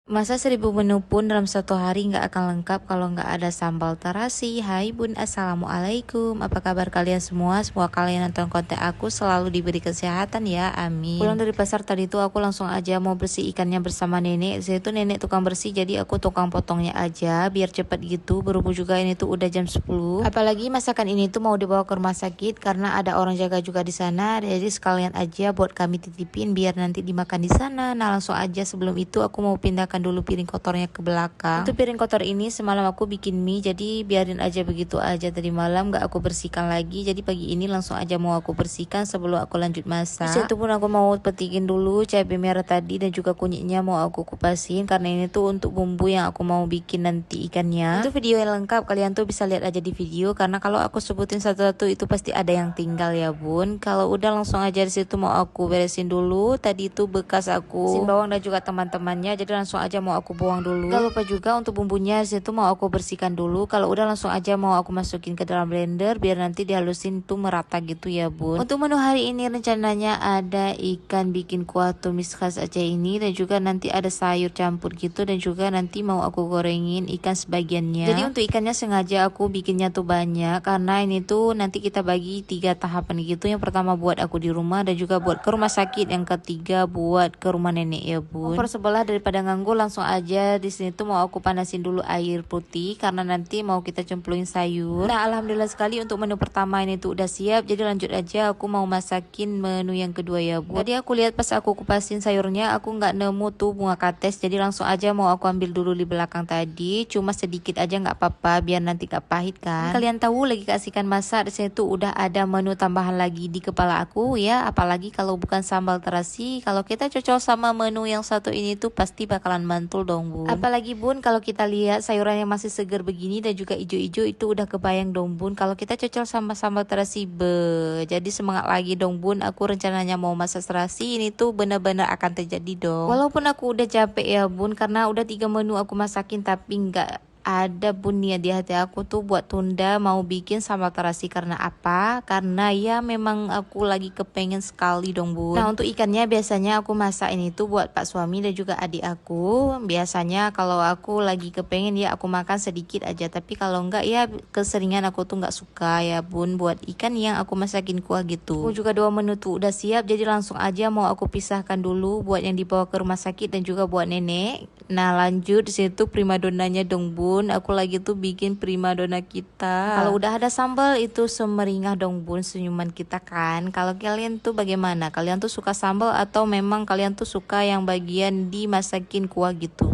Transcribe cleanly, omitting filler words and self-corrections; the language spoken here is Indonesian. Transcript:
Masa 1000 menu pun dalam satu hari nggak akan lengkap kalau nggak ada sambal terasi. Hai bun, assalamualaikum. Apa kabar kalian semua? Semoga kalian nonton konten aku selalu diberi kesehatan ya, amin. Pulang dari pasar tadi tuh aku langsung aja mau bersih ikannya bersama nenek. Saya tuh nenek tukang bersih, jadi aku tukang potongnya aja biar cepet gitu. Berhubung juga ini tuh udah jam 10. Apalagi masakan ini tuh mau dibawa ke rumah sakit karena ada orang jaga juga di sana. Jadi sekalian aja buat kami titipin biar nanti dimakan di sana. Nah langsung aja sebelum itu aku mau pindahkan dulu piring kotornya ke belakang. Untuk piring kotor ini semalam aku bikin mie, jadi biarin aja begitu aja. Tadi malam gak aku bersihkan lagi, jadi pagi ini langsung aja mau aku bersihkan sebelum aku lanjut masak. Terus itu pun aku mau petikin dulu cabai merah tadi dan juga kunyitnya mau aku kupasin karena ini tuh untuk bumbu yang aku mau bikin nanti ikannya. Untuk video yang lengkap kalian tuh bisa lihat aja di video, karena kalau aku sebutin satu-satu itu pasti ada yang tinggal ya bun. Kalau udah langsung aja di situ mau aku beresin dulu. Tadi itu bekas aku sin bawang dan juga teman-temannya, jadi langsung aja mau aku buang dulu. Gak lupa juga untuk bumbunya situ mau aku bersihkan dulu. Kalau udah langsung aja mau aku masukin ke dalam blender biar nanti dihalusin tuh merata gitu ya bun. Untuk menu hari ini rencananya ada ikan bikin kuah tumis khas Aceh ini, dan juga nanti ada sayur campur gitu, dan juga nanti mau aku gorengin ikan sebagiannya. Jadi untuk ikannya sengaja aku bikinnya tuh banyak karena ini tuh nanti kita bagi 3 tahapan gitu. Yang pertama buat aku di rumah, dan juga buat ke rumah sakit. Yang ketiga buat ke rumah nenek ya bun. Kompor sebelah daripada nganggur langsung aja di sini tuh mau aku panasin dulu air putih karena nanti mau kita cemplungin sayur. Nah alhamdulillah sekali untuk menu pertama ini tuh udah siap, jadi lanjut aja aku mau masakin menu yang kedua ya bu. Tadi aku lihat pas aku kupasin sayurnya aku nggak nemu tuh bunga kates, jadi langsung aja mau aku ambil dulu di belakang tadi, cuma sedikit aja nggak apa-apa biar nanti gak pahit kan. Kalian tahu lagi keasikan masak di sini tuh udah ada menu tambahan lagi di kepala aku ya, apalagi kalau bukan sambal terasi. Kalau kita cocok sama menu yang satu ini tuh pasti bakalan mantul dong bun. Apalagi bun kalau kita lihat sayurannya masih segar begini dan juga ijo-ijo, itu udah kebayang dong bun kalau kita cocok sama sambal terasi be. Jadi semangat lagi dong bun, aku rencananya mau masak terasi ini tuh benar-benar akan terjadi dong. Walaupun aku udah capek ya bun karena udah 3 menu aku masakin, tapi nggak ada bun niat di hati aku tuh buat tunda mau bikin sambal terasi. Karena apa? Karena ya memang aku lagi kepengen sekali dong bun. Nah untuk ikannya biasanya aku masak ini tuh buat pak suami dan juga adik aku. Biasanya kalau aku lagi kepengen ya aku makan sedikit aja, tapi kalau enggak ya keseringan aku tuh nggak suka ya bun buat ikan yang aku masakin kuah gitu. Aku juga 2 menu tuh udah siap, jadi langsung aja mau aku pisahkan dulu buat yang dibawa ke rumah sakit dan juga buat nenek. Nah lanjut di situ primadonanya dong bun, aku lagi tuh bikin primadona kita. Kalau udah ada sambal itu semeringah dong bun senyuman kita kan. Kalau kalian tuh bagaimana? Kalian tuh suka sambal atau memang kalian tuh suka yang bagian dimasakin kuah gitu?